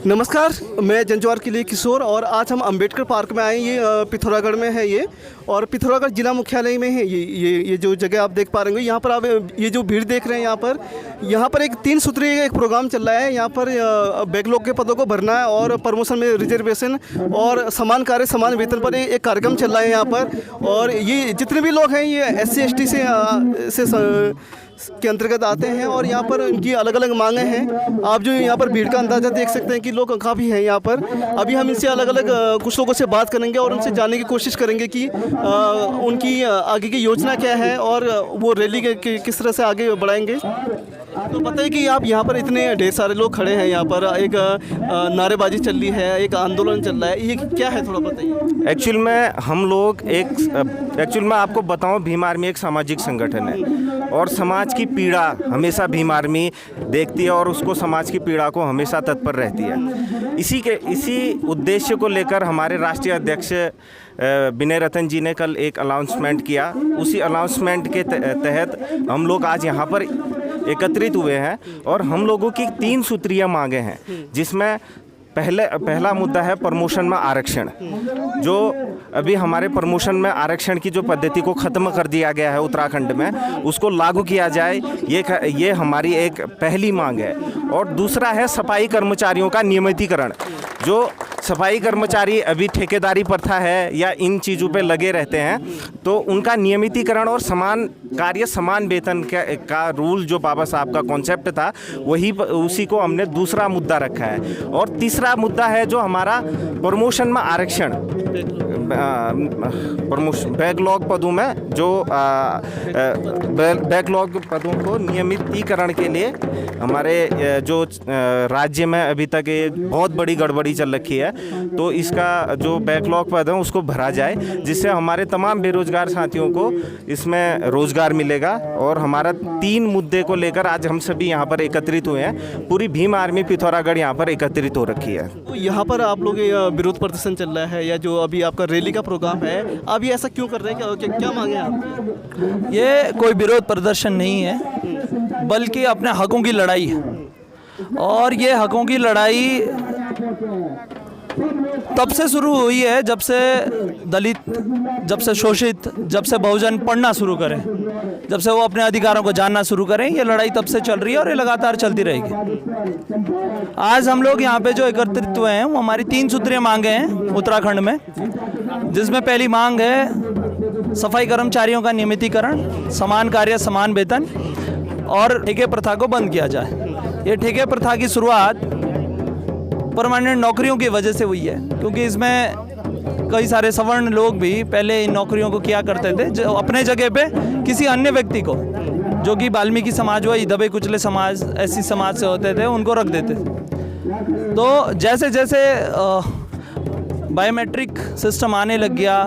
नमस्कार, मैं जंजवार के लिए किशोर और आज हम अंबेडकर पार्क में आए। ये पिथौरागढ़ में है ये, और पिथौरागढ़ जिला मुख्यालय में है ये जो जगह आप देख पा रहे होंगे। यहाँ पर आप ये जो भीड़ देख रहे हैं, यहाँ पर एक 3 सूत्रीय एक प्रोग्राम चल रहा है। यहाँ पर बैकलॉग के पदों को भरना है और प्रमोशन में रिजर्वेशन और समान कार्य समान वेतन पर एक कार्यक्रम चल रहा है यहाँ पर। और ये जितने भी लोग हैं ये SC ST से के अंतर्गत आते हैं और यहाँ पर उनकी अलग अलग मांगें हैं। आप जो यहाँ पर भीड़ का अंदाज़ा देख सकते हैं कि लोग काफ़ी हैं यहाँ पर। अभी हम इनसे अलग अलग कुछ लोगों से बात करेंगे और उनसे जानने की कोशिश करेंगे कि उनकी आगे की योजना क्या है और वो रैली के किस तरह से आगे बढ़ाएंगे। तो बताइए कि आप यहाँ पर इतने ढेर सारे लोग खड़े हैं, यहाँ पर एक नारेबाजी चल रही है, एक आंदोलन चल रहा है, ये क्या है थोड़ा बताइए। एक्चुअल में हम लोग मैं आपको बताऊं, भीम आर्मी एक सामाजिक संगठन है और समाज की पीड़ा हमेशा भीम आर्मी देखती है और उसको समाज की पीड़ा को हमेशा तत्पर रहती है। इसी उद्देश्य को लेकर हमारे राष्ट्रीय अध्यक्ष विनय रतन जी ने कल एक अनाउंसमेंट किया। उसी अनाउंसमेंट के तहत हम लोग आज यहाँ पर एकत्रित हुए हैं और हम लोगों की 3 सूत्रीय मांगें हैं, जिसमें पहला मुद्दा है प्रमोशन में आरक्षण। जो अभी हमारे प्रमोशन में आरक्षण की जो पद्धति को ख़त्म कर दिया गया है उत्तराखंड में, उसको लागू किया जाए, ये हमारी एक पहली मांग है। और दूसरा है सफाई कर्मचारियों का नियमितीकरण। जो सफाई कर्मचारी अभी ठेकेदारी प्रथा है या इन चीज़ों पे लगे रहते हैं, तो उनका नियमितीकरण और समान कार्य समान वेतन का रूल जो बाबा साहब का कॉन्सेप्ट था, उसी को हमने दूसरा मुद्दा रखा है। और तीसरा मुद्दा है जो हमारा प्रमोशन में आरक्षण, बैकलॉग पदों में जो बैकलॉग पदों को नियमितीकरण के लिए हमारे जो राज्य में अभी तक ये बहुत बड़ी गड़बड़ी चल रखी है, तो इसका जो बैकलॉग पद है उसको भरा जाए, जिससे हमारे तमाम बेरोजगार साथियों को इसमें रोजगार मिलेगा। और हमारा 3 मुद्दे को लेकर आज हम सभी यहाँ पर एकत्रित हुए हैं। पूरी भीम आर्मी पिथौरागढ़ यहाँ पर एकत्रित हो रखी है। तो यहाँ पर आप लोग विरोध प्रदर्शन चल रहा है या जो अभी आपका रैली का प्रोग्राम है, आप ये ऐसा क्यों कर रहे हैं, क्या मांगे आप? ये कोई विरोध प्रदर्शन नहीं है, बल्कि अपने हकों की लड़ाई है। और ये हकों की लड़ाई तब से शुरू हुई है जब से दलित, जब से शोषित, जब से बहुजन पढ़ना शुरू करें, जब से वो अपने अधिकारों को जानना शुरू करें। ये लड़ाई तब से चल रही है और ये लगातार चलती रहेगी। आज हम लोग यहाँ पे जो एकत्रित हुए हैं वो हमारी 3 सूत्रीय मांगे हैं उत्तराखंड में, जिसमें पहली मांग है सफाई कर्मचारियों का नियमितीकरण, समान कार्य समान वेतन और ठेके प्रथा को बंद किया जाए। ये ठेके प्रथा की शुरुआत परमानेंट नौकरियों की वजह से हुई है, क्योंकि इसमें कई सारे सवर्ण लोग भी पहले इन नौकरियों को किया करते थे, जो अपने जगह पे किसी अन्य व्यक्ति को, जो कि वाल्मीकि समाज व दबे कुचले समाज, ऐसी समाज से होते थे, उनको रख देते थे। तो जैसे जैसे बायोमेट्रिक सिस्टम आने लग गया,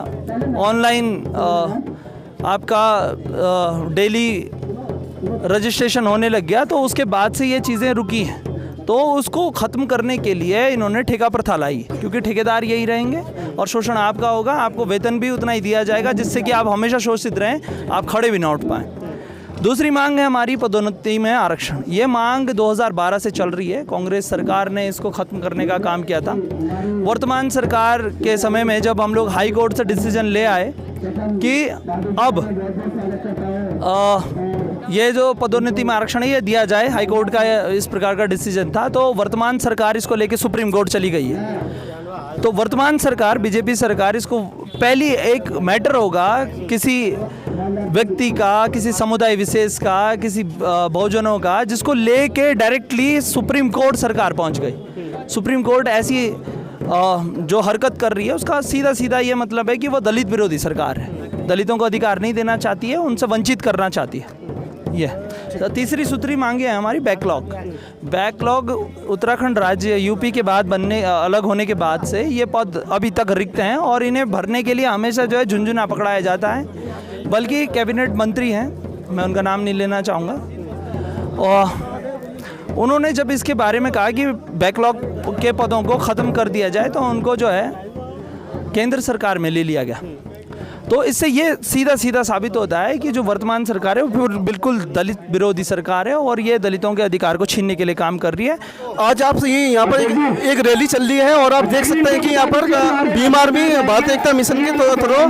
ऑनलाइन आपका डेली रजिस्ट्रेशन होने लग गया, तो उसके बाद से ये चीज़ें रुकी हैं। तो उसको ख़त्म करने के लिए इन्होंने ठेका प्रथा लाई, क्योंकि ठेकेदार यही रहेंगे और शोषण आपका होगा, आपको वेतन भी उतना ही दिया जाएगा, जिससे कि आप हमेशा शोषित रहें, आप खड़े भी ना उठ पाएँ। दूसरी मांग है हमारी पदोन्नति में आरक्षण। ये मांग 2012 से चल रही है। कांग्रेस सरकार ने इसको ख़त्म करने का काम किया था। वर्तमान सरकार के समय में जब हम लोग हाई कोर्ट से डिसीजन ले आए कि अब ये जो पदोन्नति में आरक्षण है ये दिया जाए, हाई कोर्ट का इस प्रकार का डिसीजन था, तो वर्तमान सरकार इसको लेके सुप्रीम कोर्ट चली गई है। तो वर्तमान सरकार, बीजेपी सरकार, इसको पहली एक मैटर होगा किसी व्यक्ति का, किसी समुदाय विशेष का, किसी बहुजनों का, जिसको लेके डायरेक्टली सुप्रीम कोर्ट सरकार पहुंच गई। सुप्रीम कोर्ट ऐसी जो हरकत कर रही है उसका सीधा सीधा ये मतलब है कि वो दलित विरोधी सरकार है, दलितों को अधिकार नहीं देना चाहती है, उनसे वंचित करना चाहती है। ये तो तीसरी सूत्री मांगे है हमारी बैकलॉग उत्तराखंड राज्य यूपी के बाद अलग होने के बाद से ये पद अभी तक रिक्त हैं और इन्हें भरने के लिए हमेशा जो है झुंझुना पकड़ाया जाता है। बल्कि कैबिनेट मंत्री हैं, मैं उनका नाम नहीं लेना चाहूँगा, और उन्होंने जब इसके बारे में कहा कि बैकलॉग के पदों को ख़त्म कर दिया जाए, तो उनको जो है केंद्र सरकार में ले लिया गया। तो इससे ये सीधा सीधा साबित होता है कि जो वर्तमान सरकार है वो बिल्कुल दलित विरोधी सरकार है और ये दलितों के अधिकार को छीनने के लिए काम कर रही है। आज आप ये यहाँ पर एक रैली चल रही है और आप देख सकते हैं कि यहाँ पर भीम आर्मी भारत एकता मिशन के थ्रू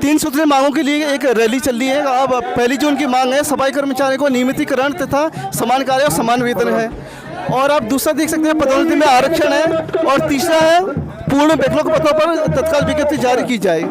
3 सूत्रीय मांगों के लिए एक रैली चल रही है। अब पहली जो उनकी मांग है सफाई कर्मचारियों को नियमितीकरण तथा समान कार्य और समान वेतन है। और आप दूसरा देख सकते हैं पदोन्नति में आरक्षण है और तीसरा है पूर्ण बैकलॉग पदों पर तत्काल विज्ञप्ति जारी की जाए।